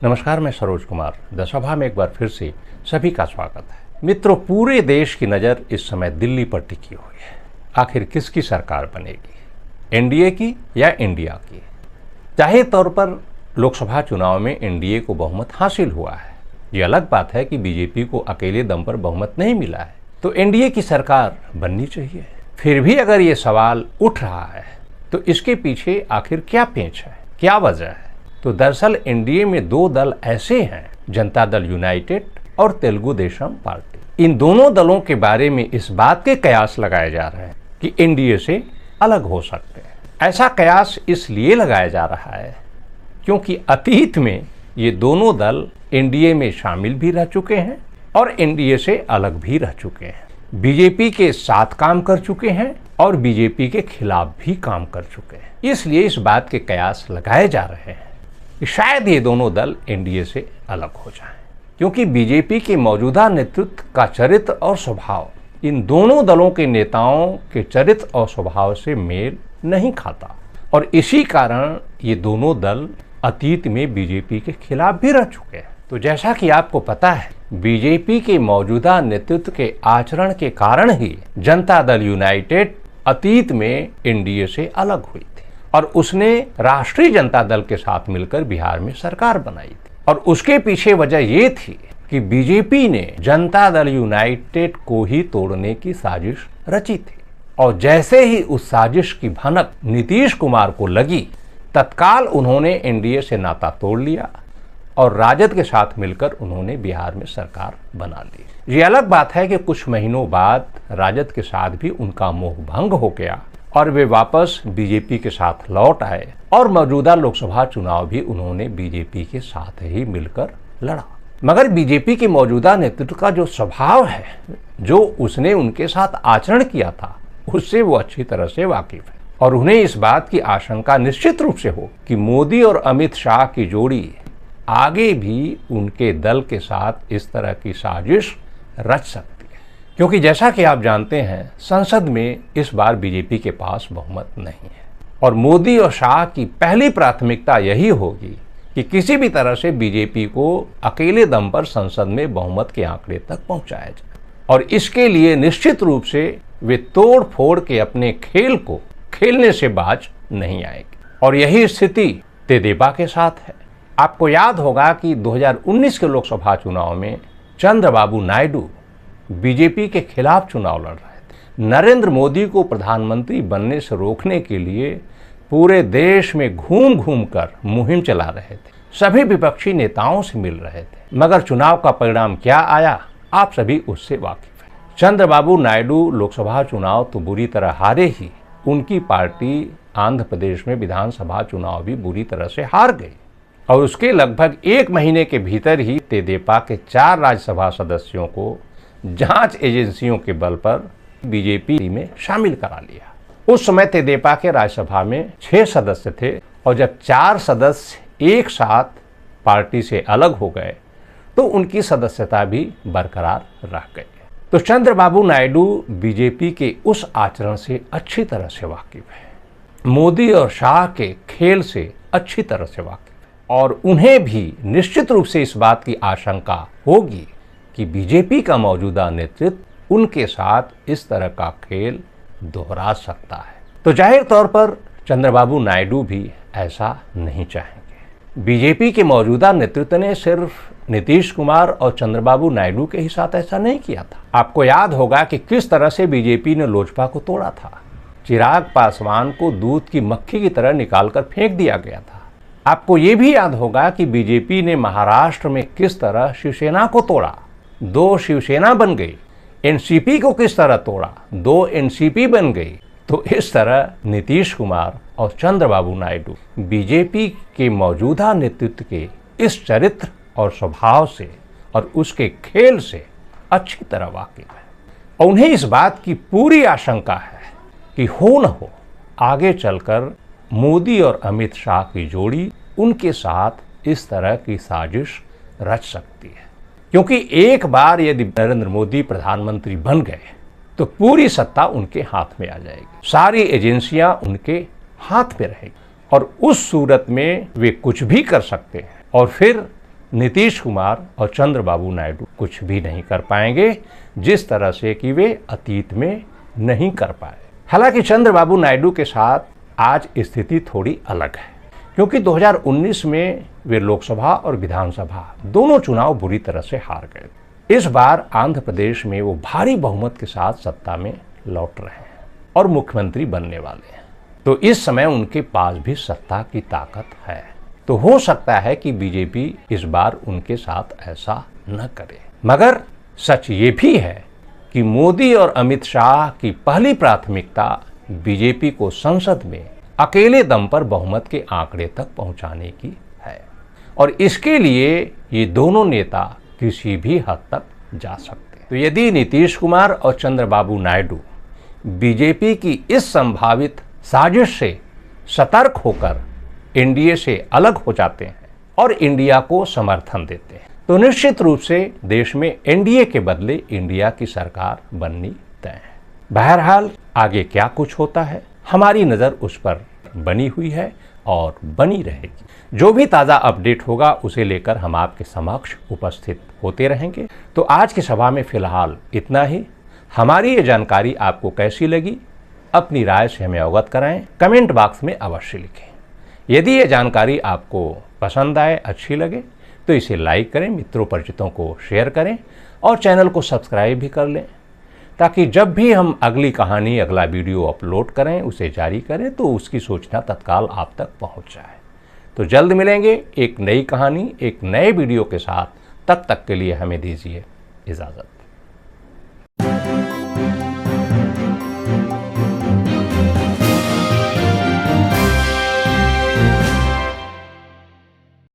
नमस्कार, मैं सरोज कुमार दशभा में एक बार फिर से सभी का स्वागत है। मित्रों, पूरे देश की नज़र इस समय दिल्ली पर टिकी हुई है। आखिर किसकी सरकार बनेगी, एनडीए की या इंडिया की? जाहिर तौर पर लोकसभा चुनाव में एनडीए को बहुमत हासिल हुआ है। ये अलग बात है कि बीजेपी को अकेले दम पर बहुमत नहीं मिला है, तो एनडीए की सरकार बननी चाहिए। फिर भी अगर ये सवाल उठ रहा है तो इसके पीछे आखिर क्या पेच है, क्या वजह है? तो दरअसल एनडीए में दो दल ऐसे हैं, जनता दल यूनाइटेड और तेलुगु देशम पार्टी। इन दोनों दलों के बारे में इस बात के कयास लगाए जा रहे हैं कि एनडीए से अलग हो सकते हैं। ऐसा कयास इसलिए लगाया जा रहा है क्योंकि अतीत में ये दोनों दल एनडीए में शामिल भी रह चुके हैं और एनडीए से अलग भी रह चुके हैं। बीजेपी के साथ काम कर चुके हैं और बीजेपी के खिलाफ भी काम कर चुके हैं। इसलिए इस बात के कयास लगाए जा रहे हैं कि शायद ये दोनों दल एनडीए से अलग हो जाएं, क्योंकि बीजेपी के मौजूदा नेतृत्व का चरित्र और स्वभाव इन दोनों दलों के नेताओं के चरित्र और स्वभाव से मेल नहीं खाता और इसी कारण ये दोनों दल अतीत में बीजेपी के खिलाफ भी रह चुके हैं। तो जैसा कि आपको पता है, बीजेपी के मौजूदा नेतृत्व के आचरण के कारण ही जनता दल यूनाइटेड अतीत में एनडीए से अलग हुई थी और उसने राष्ट्रीय जनता दल के साथ मिलकर बिहार में सरकार बनाई थी। और उसके पीछे वजह ये थी कि बीजेपी ने जनता दल यूनाइटेड को ही तोड़ने की साजिश रची थी और जैसे ही उस साजिश की भनक नीतीश कुमार को लगी, तत्काल उन्होंने एनडीए से नाता तोड़ लिया और राजद के साथ मिलकर उन्होंने बिहार में सरकार बना ली। ये अलग बात है कि कुछ महीनों बाद राजद के साथ भी उनका मोह भंग हो गया और वे वापस बीजेपी के साथ लौट आए और मौजूदा लोकसभा चुनाव भी उन्होंने बीजेपी के साथ ही मिलकर लड़ा। मगर बीजेपी के मौजूदा नेतृत्व का जो स्वभाव है, जो उसने उनके साथ आचरण किया था, उससे वो अच्छी तरह से वाकिफ है और उन्हें इस बात की आशंका निश्चित रूप से हो कि मोदी और अमित शाह की जोड़ी आगे भी उनके दल के साथ इस तरह की साजिश रच सकती है, क्योंकि जैसा कि आप जानते हैं, संसद में इस बार बीजेपी के पास बहुमत नहीं है और मोदी और शाह की पहली प्राथमिकता यही होगी कि किसी भी तरह से बीजेपी को अकेले दम पर संसद में बहुमत के आंकड़े तक पहुंचाया जाए और इसके लिए निश्चित रूप से वे तोड़ फोड़ के अपने खेल को खेलने से बाज नहीं आएगी। और यही स्थिति तेदेपा के साथ है। आपको याद होगा कि 2019 के लोकसभा चुनाव में चंद्रबाबू नायडू बीजेपी के खिलाफ चुनाव लड़ रहे थे। नरेंद्र मोदी को प्रधानमंत्री बनने से रोकने के लिए पूरे देश में घूम घूम कर मुहिम चला रहे थे, सभी विपक्षी नेताओं से मिल रहे थे, मगर चुनाव का परिणाम क्या आया, आप सभी उससे वाकिफ हैं। चंद्रबाबू नायडू लोकसभा चुनाव तो बुरी तरह हारे ही, उनकी पार्टी आंध्र प्रदेश में विधानसभा चुनाव भी बुरी तरह से हार गई और उसके लगभग एक महीने के भीतर ही तेदेपा के 4 राज्यसभा सदस्यों को जांच एजेंसियों के बल पर बीजेपी में शामिल करा लिया। उस समय तेदेपा के राज्यसभा में 6 सदस्य थे और जब 4 सदस्य एक साथ पार्टी से अलग हो गए तो उनकी सदस्यता भी बरकरार रह गई। तो चंद्रबाबू नायडू बीजेपी के उस आचरण से अच्छी तरह से वाकिफ है, मोदी और शाह के खेल से अच्छी तरह से वाकिफ है और उन्हें भी निश्चित रूप से इस बात की आशंका होगी कि बीजेपी का मौजूदा नेतृत्व उनके साथ इस तरह का खेल दोहरा सकता है। तो जाहिर तौर पर चंद्रबाबू नायडू भी ऐसा नहीं चाहेंगे। बीजेपी के मौजूदा नेतृत्व ने सिर्फ नीतीश कुमार और चंद्रबाबू नायडू के ही साथ ऐसा नहीं किया था। आपको याद होगा कि किस तरह से बीजेपी ने लोजपा को तोड़ा था। चिराग पासवान को दूध की मक्खी की तरह निकालकर फेंक दिया गया था। आपको ये भी याद होगा कि बीजेपी ने महाराष्ट्र में किस तरह शिवसेना को तोड़ा, 2 शिवसेना बन गई। एनसीपी को किस तरह तोड़ा, 2 एनसीपी बन गई। तो इस तरह नीतीश कुमार और चंद्रबाबू नायडू बीजेपी के मौजूदा नेतृत्व के इस चरित्र और स्वभाव से और उसके खेल से अच्छी तरह वाकिफ है और उन्हें इस बात की पूरी आशंका है कि हो न हो आगे चलकर मोदी और अमित शाह की जोड़ी उनके साथ इस तरह की साजिश रच सकती है, क्योंकि एक बार यदि नरेंद्र मोदी प्रधानमंत्री बन गए तो पूरी सत्ता उनके हाथ में आ जाएगी, सारी एजेंसियां उनके हाथ में रहेगी और उस सूरत में वे कुछ भी कर सकते हैं और फिर नीतीश कुमार और चंद्रबाबू नायडू कुछ भी नहीं कर पाएंगे, जिस तरह से कि वे अतीत में नहीं कर पाए। हालांकि चंद्रबाबू नायडू के साथ आज स्थिति थोड़ी अलग है, क्योंकि 2019 में वे लोकसभा और विधानसभा दोनों चुनाव बुरी तरह से हार गए। इस बार आंध्र प्रदेश में वो भारी बहुमत के साथ सत्ता में लौट रहे हैं और मुख्यमंत्री बनने वाले हैं। तो इस समय उनके पास भी सत्ता की ताकत है। तो हो सकता है कि बीजेपी इस बार उनके साथ ऐसा न करे। मगर सच ये भी है कि मोदी और अमित शाह की पहली प्राथमिकता बीजेपी को संसद में अकेले दम पर बहुमत के आंकड़े तक पहुंचाने की है, और इसके लिए ये दोनों नेता किसी भी हद तक जा सकते हैं। तो यदि नीतीश कुमार और चंद्रबाबू नायडू बीजेपी की इस संभावित साजिश से सतर्क होकर एनडीए से अलग हो जाते हैं और इंडिया को समर्थन देते हैं, तो निश्चित रूप से देश में एनडीए के बदले इंडिया की सरकार बननी तय है। बहरहाल आगे क्या कुछ होता है, हमारी नज़र उस पर बनी हुई है और बनी रहेगी। जो भी ताज़ा अपडेट होगा उसे लेकर हम आपके समक्ष उपस्थित होते रहेंगे। तो आज की सभा में फिलहाल इतना ही। हमारी ये जानकारी आपको कैसी लगी, अपनी राय से हमें अवगत कराएं, कमेंट बॉक्स में अवश्य लिखें। यदि ये जानकारी आपको पसंद आए, अच्छी लगे, तो इसे लाइक करें, मित्रों परिचितों को शेयर करें और चैनल को सब्सक्राइब भी कर लें, ताकि जब भी हम अगली कहानी, अगला वीडियो अपलोड करें, उसे जारी करें, तो उसकी सूचना तत्काल आप तक पहुंच जाए। तो जल्द मिलेंगे एक नई कहानी, एक नए वीडियो के साथ। तब तक के लिए हमें दीजिए इजाज़त।